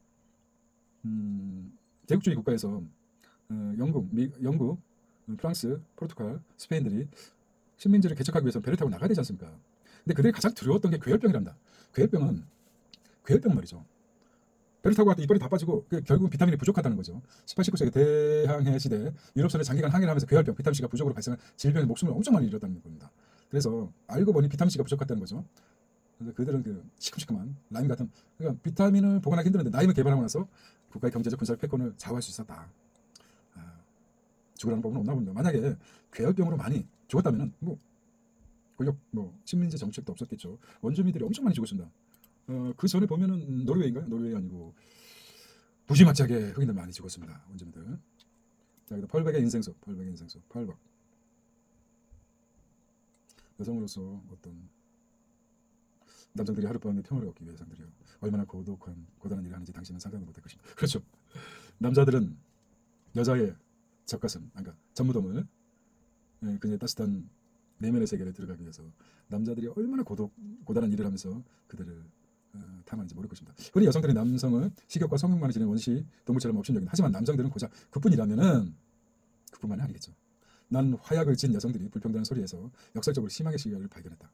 대국주의 국가에서 영국, 프랑스, 포르투갈, 스페인들이 식민지를 개척하기 위해서 배를 타고 나가야 되지 않습니까? 근데 그들이 가장 두려웠던 게 괴혈병이랍니다. 괴혈병은 말이죠. 배를 타고 갔더니 이빨이 다 빠지고 결국은 비타민이 부족하다는 거죠. 18, 19세기 대항해 시대 유럽선에 장기간 항해를 하면서 괴혈병, 비타민C가 부족으로 발생한 질병에 목숨을 엄청 많이 잃었다는 겁니다. 그래서 알고 보니 비타민C가 부족하다는 거죠. 그래서 그들은 시큼시큼한 라임 같은 그러니까 비타민을 보관하기 힘드는데 라임을 개발하고 나서 국가의 경제적 군사적 패권을 좌우할 수 있었다. 죽으라는 법은 없나 봅니다. 만약에 괴혈병으로 많이 죽었다면은 권력 식민지 정책도 없었겠죠. 원주민들이 엄청 많이 죽었습니다. 그 전에 보면은 노르웨이인가요? 노르웨이 아니고 무지막지하게 흑인들 많이 죽었습니다. 원주민들. 자, 여기다 펄벅의 인생소. 펄벅. 여성으로서 어떤 남성들이 하룻밤에 평화를 얻기 위해 여성들이 얼마나 고단한 일을 하는지 당신은 상상도 못할 것입니다. 그렇죠. 남자들은 여자의 젖가슴, 그러니까 전무덤을 그녀의 따뜻한 내면의 세계를 들어가기 위해서 남자들이 얼마나 고단한 일을 하면서 그들을 탐하는지 모를 것입니다. 흔히 여성들이 남성을 식욕과 성욕만을 지닌 원시 동물처럼 업신여긴 하지만 남성들은 고작 그뿐이라면은 그뿐만이 아니겠죠. 난 화약을 진 여성들이 불평등한 소리에서 역설적으로 희망의 시각을 발견했다.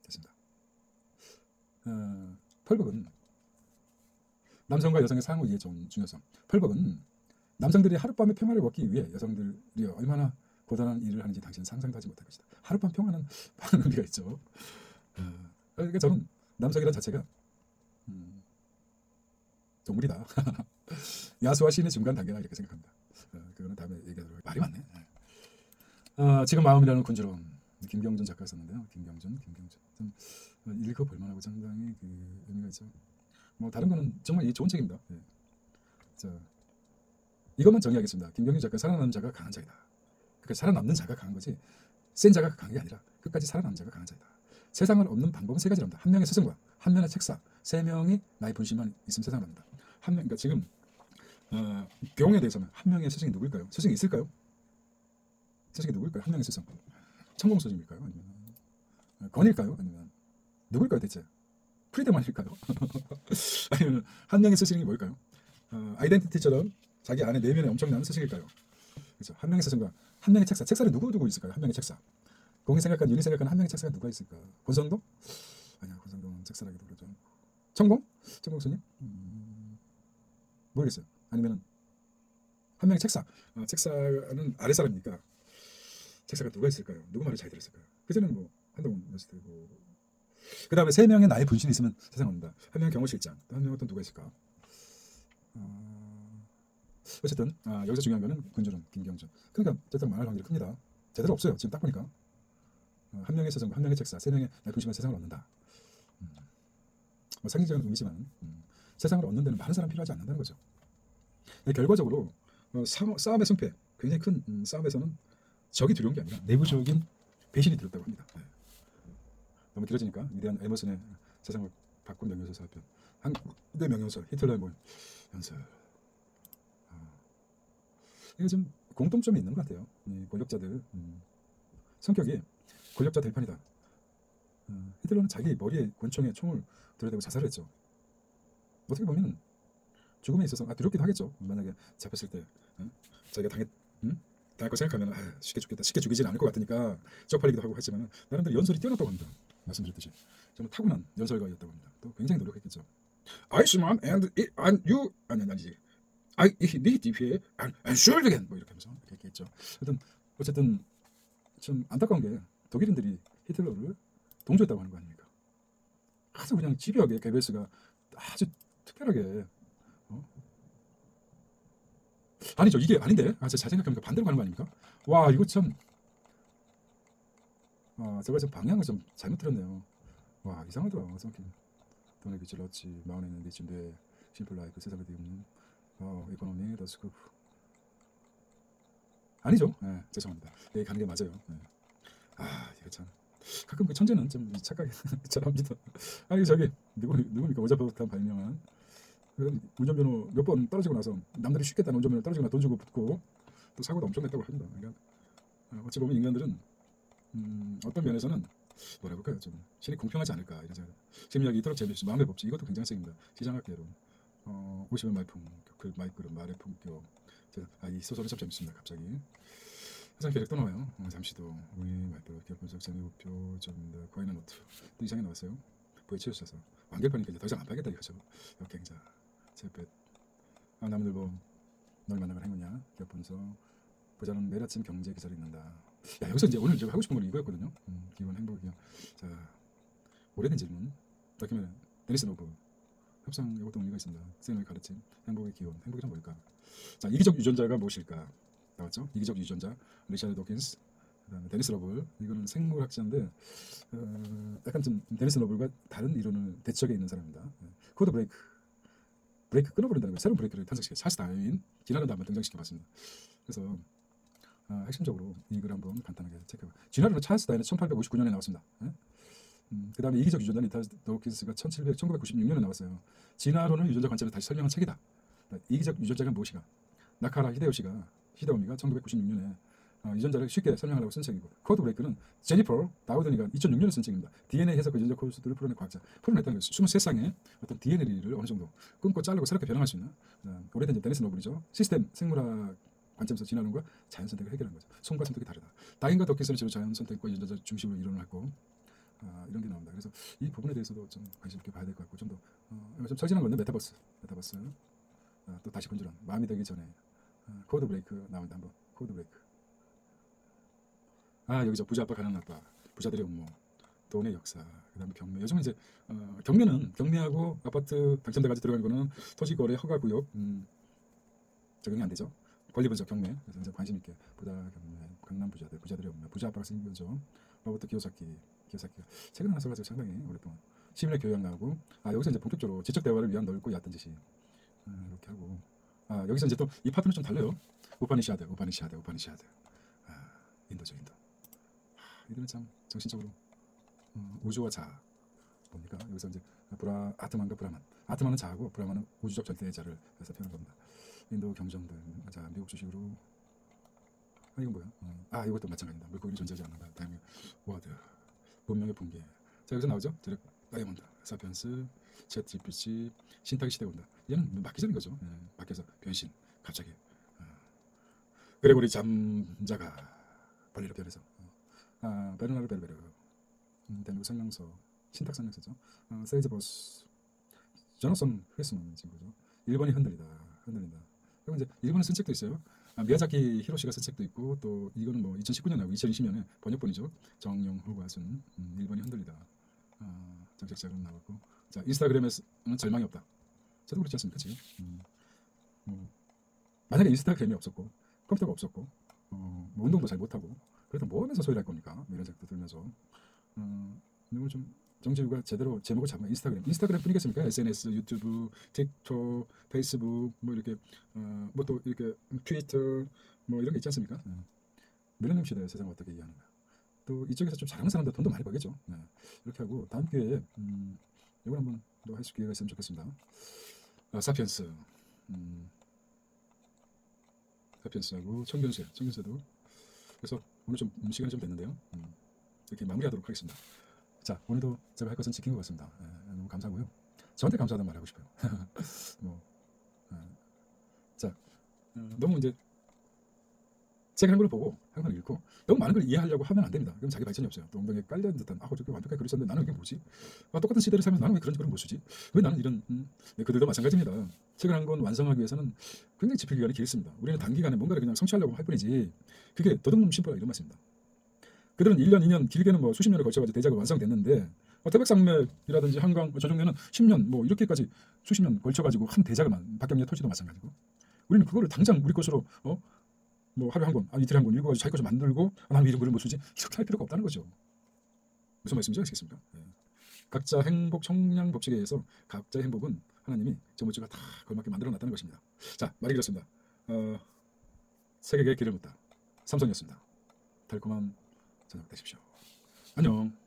됐습니다. 펄벅은 남성과 여성의 상호 이해 중요성. 펄벅은 남성들이 하룻밤에 평화를 얻기 위해 여성들이 얼마나 고단한 일을 하는지 당신은 상상도 하지 못할 것이다. 하룻밤 평화는 많은 의미가 있죠. 그러니까 저는 남성이라는 자체가 동물이다. 야수와 신의 중간 단계다 이렇게 생각합니다. 그거는 다음에 얘기하도록 말이 많네. 지금 마음이라는 군주론 김경준 작가가 썼는데요. 김경준 좀 읽어볼 만하고 상당히 그 의미가 있죠. 다른 거는 정말 좋은 책입니다. 자, 이것만 정의하겠습니다. 김경준 작가 살아남는 자가 강한 자이다. 그러니까 살아남는 자가 강한 거지 센 자가 강한 게 아니라 끝까지 살아남는 자가 강한 자이다. 세상을 얻는 방법은 세 가지랍니다. 한 명의 스승과 한 명의 책사, 세 명이 나의 분신만 있으면 세상을 얻는다. 그러니까 지금 교홍에 대해서는 한 명의 스승이 누구일까요? 스승이 있을까요? 스승이 누구일까요? 한 명의 스승. 천공 스승일까요? 아니면 건일까요? 아니면 누구일까요 대체? 프리드만일까요? 아니면 한 명의 스승이 뭘까요? 아이덴티티처럼 자기 안에 내면에 엄청난 스승일까요? 그렇죠. 한 명의 스승과 한 명의 책사. 책사는 누구 있을까요? 한 명의 책사. 공이 생각한 윤이 생각한 한 명의 책사가 누가 있을까? 권성동? 아니야, 권성동은 책사라기도 그러죠. 천공 스님? 모르겠어요. 아니면은 한 명의 책사. 책사는 아래 사람이니까 책사가 누가 있을까요? 누구 말을 잘 들었을까요? 그전에는 한동훈이었을 테고. 그 다음에 세 명의 나의 분신이 있으면 세상 온다. 한 명은 경호실장, 또 한 명은 또 누가 있을까? 어쨌든 여기서 중요한 거는 군주론 김경준. 그러니까 어쨌든 말할 확률이 큽니다. 제대로 없어요. 지금 딱 보니까 한 명의 스승과 한 명의 책사, 세 명의 나의 분신만 세상을 얻는다. 상징적인 의미지만 세상을 얻는 데는 많은 사람이 필요하지 않는다는 거죠. 결과적으로 싸움의 승패, 굉장히 큰 싸움에서는 적이 두려운 게 아니라 내부적인 배신이 두렵다고 합니다. 너무 길어지니까 위대한 에머슨의 세상을 바꾼 명료서 사편, 한국의 명료서 히틀러의 뭐 연설. 이게 좀 공통점이 있는 것 같아요. 이 권력자들 성격이 권력자 들판이다. 히틀러는 자기 머리에 권총에 총을 들여대고 자살을 했죠. 어떻게 보면 죽음에 있어서 두렵기도 하겠죠. 만약에 잡혔을 때 자기가 당할 거 생각하면 쉽게 죽겠다, 쉽게 죽이진 않을 것 같으니까 쪽팔리기도 하고 하지만 나름대로 연설이 뛰어났다고 합니다. 말씀드렸듯이 정말 타고난 연설가였다고 합니다. 또 굉장히 노력했겠죠. 아이스만 and you 아니지 I need DPA and should again 뭐 이렇게 하면서 이렇게 얘기했죠. 어쨌든 좀 안타까운 게 독일인들이 히틀러를 동조했다고 하는 거 아닙니까? 아주 그냥 집요하게 게베스가 아주 특별하게 아니죠. 이게 아닌데. 제가 잘 생각해보니까 반대로 가는 거 아닙니까? 와, 이거 참. 제가 지금 방향을 좀 잘못 들었네요. 와, 이상하더라. 생각해. 돈의 빛을 얻지, 마음에 있는 빛이 뇌, 심플 라이프, 세상에 되없는, 이코노미, 더 스쿠프. 아니죠. 죄송합니다. 여기 가는 게 맞아요. 이거 참. 가끔 그 천재는 좀 착하게 잘합니다. 아니, 누굽니까? 오자부터 발명한. 운전면허 몇 번 떨어지고 나서 남들이 쉽게 따는 운전면허 떨어지고 나서 돈 주고 붙고 또 사고도 엄청 냈다고 합니다. 그러니까 어찌 보면 인간들은 어떤 면에서는 뭐라 볼까요? 좀 신이 공평하지 않을까 이런 생각. 심리학이 이토록 재미있어 마음의 법칙 이것도 굉장히 생깁니다. 시장학계로 50의 말품, 그 마이크로 말의 품격. 이 소설은 참 재밌습니다. 갑자기 화장 계획 또 나와요. 잠시도 우리 말대로 기업분석 재미우표 점입니다. 거인의 노트 또 이상이 나왔어요. 보에 치우쳐서 완결판이니까 이제 더 이상 안 팔겠다 이거죠. 역행자 제뱃 남들보 널 만나면 행운이야. 기업 분석 부자는 매일 아침 경제 기사를 읽는다. 여기서 이제 오늘 제가 하고 싶은 건 이거였거든요. 기원 행복이요. 자, 오래된 질문. 다큐멘터리 데니스 노브 협상 이것도 의미가 있습니다. 쌤의 가르침 행복의 기원. 행복이란 뭘까? 자, 이기적 유전자가 무엇일까? 나왔죠? 이기적 유전자 리차드 도킨스. 그다음에 데니스 러블. 이거는 생물학자인데 약간 좀 데니스 러블과 다른 이론을 대척에 있는 사람입니다. 코드 브레이크 끊어버린다는 거예요. 새로운 브레이크를 탄생시켜 찰스 다윈 지난해도 한번 등장시켜봤습니다. 그래서 핵심적으로 이걸 한번 간단하게 체크해봐. 지난해는 찰스 다윈은 1859년에 나왔습니다. 그 다음에 이기적 유전자 리차드 도킨스가 1996년에 나왔어요. 진화론을 유전자 관점에서 다시 설명한 책이다. 이기적 유전자가 무엇이가? 나카라 히데오미가 1996년에 유전자를 쉽게 설명하려고 쓴 책이고 코드 브레이크는 제니퍼 다우드니가 2006년에 쓴 책입니다. DNA 해석 유전자 코드를 풀어낸 과학자 풀어냈다는 거죠. 23쌍의 어떤 DNA를 어느 정도 끊고 자르고 새롭게 변형할 수 있는 오래된 데니스 노블이죠. 시스템 생물학 관점에서 진화론과 자연 선택을 해결한 거죠. 손과 선택이 다르다. 다윈과 도킨스는 주로 자연 선택과 유전자 중심으로 이론을 했고 이런 게 나옵니다. 그래서 이 부분에 대해서도 좀 관심 있게 봐야 될 것 같고 좀 좀 설진한 건데 메타버스 또 다시 건조한 마음이 되기 전에 코드 브레이크 나온다. 한번 코드 브레이크. 여기서 부자 아빠 가난한 아빠 부자들의 음모 돈의 역사 그다음에 경매. 요즘은 이제 경매는 경매하고 아파트 당첨돼가지고 들어가는 거는 토지거래 허가 구역 적용이 안 되죠. 권리 분석 경매. 그래서 이제 관심 있게 부자 경매 강남 부자들의 음모 부자 아빠가 생긴 거죠. 로버트 기요사키가 책을 하나 써가지고 상당히 오랫동안 시민의 교양 나오고 여기서 이제 본격적으로 지적 대화를 위한 넓고 얕은 지식 이렇게 하고 여기서 이제 또 이 파트는 좀 달라요. 우파니샤드 인도죠. 이들은 참 정신적으로 우주와 자아 뭡니까? 여기서 이제 아트만과 브라만. 아트만은 자아고 브라만은 우주적 절대자를 해서 표현한 겁니다. 인도 경정들, 자 미국 주식으로 이건 뭐야? 이것도 마찬가지입니다. 물고기는 존재하지 않는다. 다음에 워드 문명의 붕괴. 자 여기서 나오죠. 드랙 다이아몬드, 사피엔스, 챗 GPT, 신탁의 시대 온다. 얘는 맞기 전인 거죠. 밖에서 변신 갑자기. 그레고리 잠자가 벌리로 변해서. 베르나르 베르베르 대한민국 설명서 신탁 설명서죠. 세이즈 버스 저너선 크리스만 친구죠. 일본이 흔들린다. 그리고 이제 일본은 쓴 책도 있어요. 미야자키 히로시가 쓴 책도 있고 또 이거는 뭐 2019년 나오고 2020년에 번역본이죠. 정용호가 쓴 일본이 흔들리다. 정책자로 나왔고 자 인스타그램에는 절망이 없다. 저도 그렇지 않습니까 지금? 만약에 인스타그램이 없었고 컴퓨터가 없었고 뭐 운동도 잘 못하고 그래도 뭐 하면서 소리를 할 겁니까? 이런 생각도 들면서 이걸 좀 정지우가 제대로 제목을 잡으면 인스타그램 뿐이겠습니까? SNS, 유튜브, 틱톡, 페이스북 뭐 이렇게 뭐 또 이렇게 트위터 뭐 이런 게 있지 않습니까? 밀레니엄 시대의 세상을 어떻게 이해하는가? 또 이쪽에서 좀 잘하는 사람들 돈도 많이 벌겠죠. 네. 이렇게 하고 다음 기회에 이걸 한번 더 할 수 기회가 있으면 좋겠습니다. 사피엔스, 사피엔스하고 청균세도. 그래서 오늘 좀 시간이 좀 됐는데요. 이렇게 마무리하도록 하겠습니다. 자, 오늘도 제가 할 것은 지킨 것 같습니다. 너무 감사하고요. 저한테 감사하다는 말 하고 싶어요. 뭐, 자, 너무 이제 제가 한 걸 보고 한 걸 읽고 너무 많은 걸 이해하려고 하면 안 됩니다. 그럼 자기 발전이 없어요. 또 엉덩이에 깔려있는 듯한 저렇게 완벽하게 글을 썼는데 나는 이게 뭐지? 똑같은 시대를 살면서 나는 왜 그런 글을 못 쓰지? 왜 나는 이런 네, 그들도 마찬가지입니다. 책을 한 권 완성하기 위해서는 굉장히 집필 기간이 길습니다. 우리는 단기간에 뭔가를 그냥 성취하려고 할 뿐이지 그게 도둑놈 심보라 이런 말씀입니다. 그들은 1년, 2년, 길게는 뭐 수십 년을 걸쳐가지고 대작을 완성됐는데 태백산맥이라든지 한강 저 종류는 10년 뭐 이렇게까지 수십 년 걸쳐가지고 한 대작을 박경리의 토지도 마찬가지고 우리는 그거를 당장 우리 것으로 뭐 하루에 한 권, 이틀에 한 권 읽어가지고 자기 것을 만들고 나는 이런 글을 못 쓰지 이렇게 할 필요가 없다는 거죠. 무슨 말씀인지 아시겠습니까? 각자 행복 청량 법칙에 의해서 각자의 행복은 하나님이 저물주가 다 걸맞게 만들어놨다는 것입니다. 자, 말이 길었습니다. 세계의 길을 묻다. 삼성이었습니다. 달콤한 저녁 되십시오. 안녕.